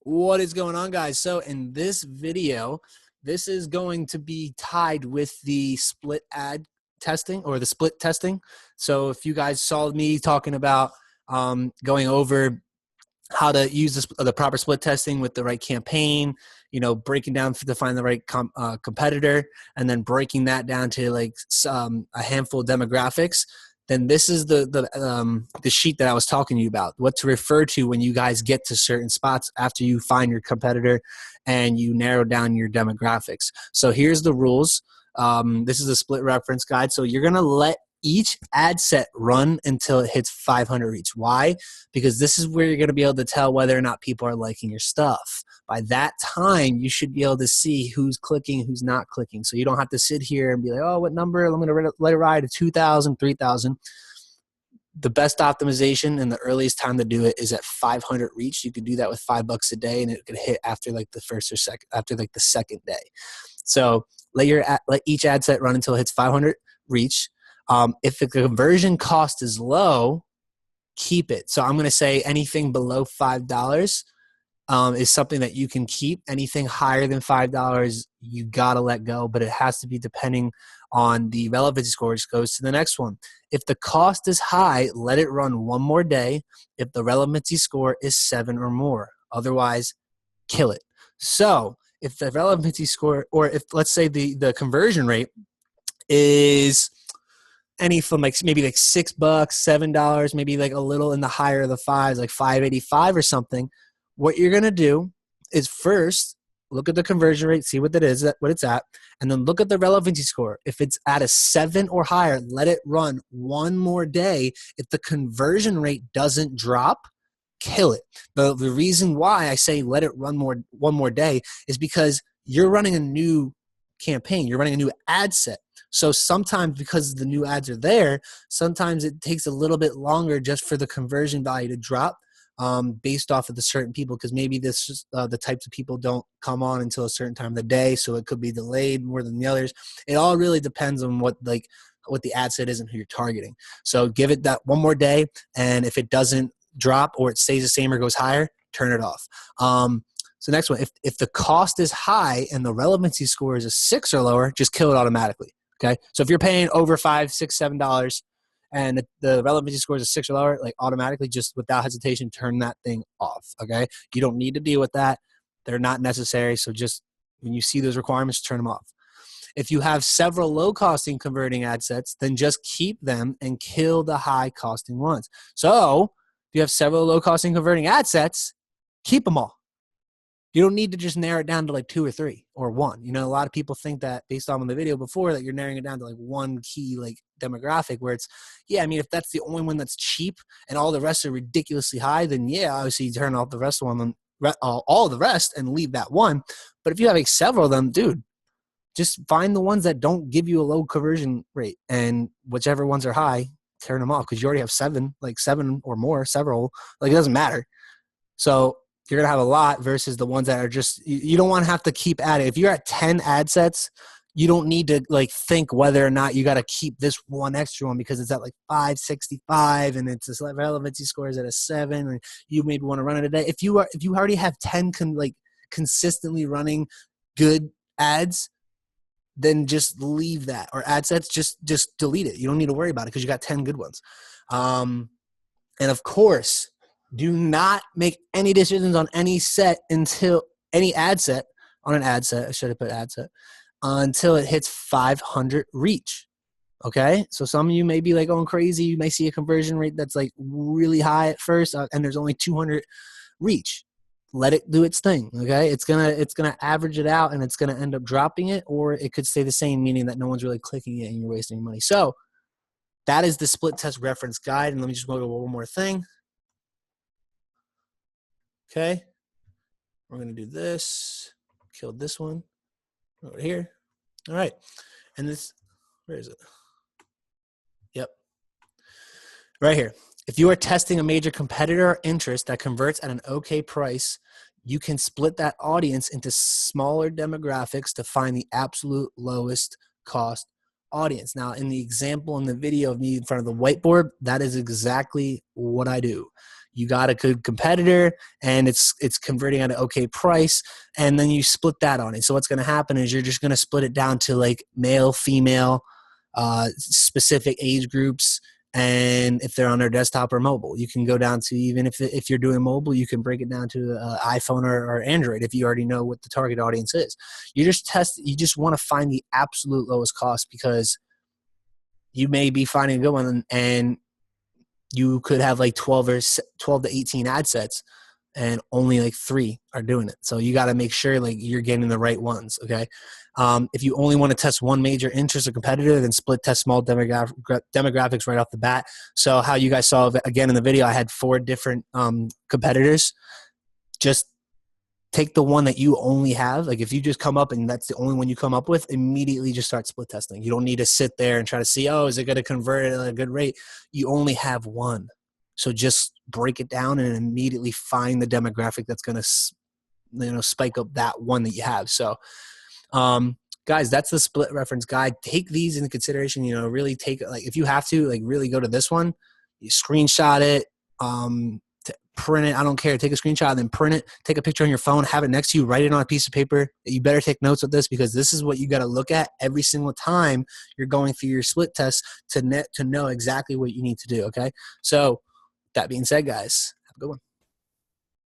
What is going on, guys? So in this video, this is going to be tied with the split ad testing or the split testing. So if you guys saw me talking about going over how to use the proper split testing with the right campaign, breaking down to find the right competitor, and then breaking that down to like a handful of demographics, then this is the sheet that I was talking to you about, what to refer to when you guys get to certain spots after you find your competitor and you narrow down your demographics. So here's the rules. This is a split reference guide. So you're going to let each ad set run until it hits 500 reach. Why? Because this is where you're going to be able to tell whether or not people are liking your stuff. By that time, you should be able to see who's clicking, who's not clicking. So you don't have to sit here and be like, oh, what number? I'm going to let it ride to 2,000, 3,000. The best optimization and the earliest time to do it is at 500 reach. You could do that with $5 a day, and it could hit after like the first or second, after like the second day. So let each ad set run until it hits 500 reach. If the conversion cost is low, keep it. So I'm going to say anything below $5 is something that you can keep. Anything higher than $5, you got to let go, but it has to be depending on the relevancy score, which goes to the next one. If the cost is high, let it run one more day if the relevancy score is 7 or more. Otherwise, kill it. So if the relevancy score, or if let's say the conversion rate is any from like maybe like $6, $7, maybe like a little in the higher of the fives, like 585 or something, what you're going to do is first look at the conversion rate, see what it's at, and then look at the relevancy score. If it's at a 7 or higher, let it run one more day. If the conversion rate doesn't drop, kill it. The reason why I say let it run one more day is because you're running a new campaign. You're running a new ad set. So sometimes because the new ads are there, sometimes it takes a little bit longer just for the conversion value to drop based off of the certain people, because maybe this is, the types of people don't come on until a certain time of the day, so it could be delayed more than the others. It all really depends on what the ad set is and who you're targeting. So give it that one more day, and if it doesn't drop or it stays the same or goes higher, turn it off. So next one, if the cost is high and the relevancy score is a 6 or lower, just kill it automatically. Okay, so if you're paying over $5, $6, $7 and the relevancy score is a 6 or lower, like automatically, just without hesitation, turn that thing off. Okay, you don't need to deal with that; they're not necessary. So just when you see those requirements, turn them off. If you have several low-costing converting ad sets, then just keep them and kill the high-costing ones. So if you have several low-costing converting ad sets, keep them all. You don't need to just narrow it down to like 2 or 3 or 1. A lot of people think that based on the video before that you're narrowing it down to like one key like demographic where it's, yeah, I mean, if that's the only one that's cheap and all the rest are ridiculously high, then yeah, obviously you turn off the rest of them, all the rest and leave that one. But if you have like several of them, dude, just find the ones that don't give you a low conversion rate, and whichever ones are high, turn them off, because you already have 7 or more, several, like it doesn't matter. So you're going to have a lot versus the ones that are just, you don't want to have to keep adding. If you're at 10 ad sets, you don't need to like think whether or not you got to keep this one extra one because it's at like 565 and it's a relevancy score is at a 7, and you maybe want to run it a day. If you already have 10 consistently running good ads, then just leave that, or ad sets, just delete it. You don't need to worry about it because you got 10 good ones. And of course, do not make any decisions on any set until any ad set on an ad set. I should have put ad set until it hits 500 reach. Okay. So some of you may be like going crazy. You may see a conversion rate that's like really high at first, and there's only 200 reach. Let it do its thing. Okay. It's going to average it out, and it's going to end up dropping it, or it could stay the same, meaning that no one's really clicking it and you're wasting money. So that is the split test reference guide. And let me just go to one more thing. Okay, we're going to do this, killed this one over here. All right, and this, where is it? Yep, right here. If you are testing a major competitor or interest that converts at an okay price, you can split that audience into smaller demographics to find the absolute lowest cost audience. Now, in the example in the video of me in front of the whiteboard, that is exactly what I do. you got a good competitor and it's converting at an okay price, and then you split that on it. So what's going to happen is you're just going to split it down to like male, female, specific age groups, and if they're on their desktop or mobile. You can go down to, even if you're doing mobile, you can break it down to iPhone or Android if you already know what the target audience is. You just want to find the absolute lowest cost, because you may be finding a good one and you could have like 12 to 18 ad sets and only like 3 are doing it. So you got to make sure like you're getting the right ones. Okay. If you only want to test one major interest or competitor, then split test small demographics right off the bat. So how you guys saw again in the video, I had 4 different competitors. Just take the one that you only have. Like if you just come up and that's the only one you come up with, immediately just start split testing. You don't need to sit there and try to see, oh, is it going to convert at a good rate? You only have one. So just break it down and immediately find the demographic that's going to spike up that one that you have. So guys, that's the split reference guide. Take these into consideration, really take, like, if you have to, like, really go to this one, you screenshot it, print it. I don't care. Take a screenshot and then print it. Take a picture on your phone. Have it next to you. Write it on a piece of paper. You better take notes of this, because this is what you got to look at every single time you're going through your split test to know exactly what you need to do. Okay. So that being said, guys, have a good one.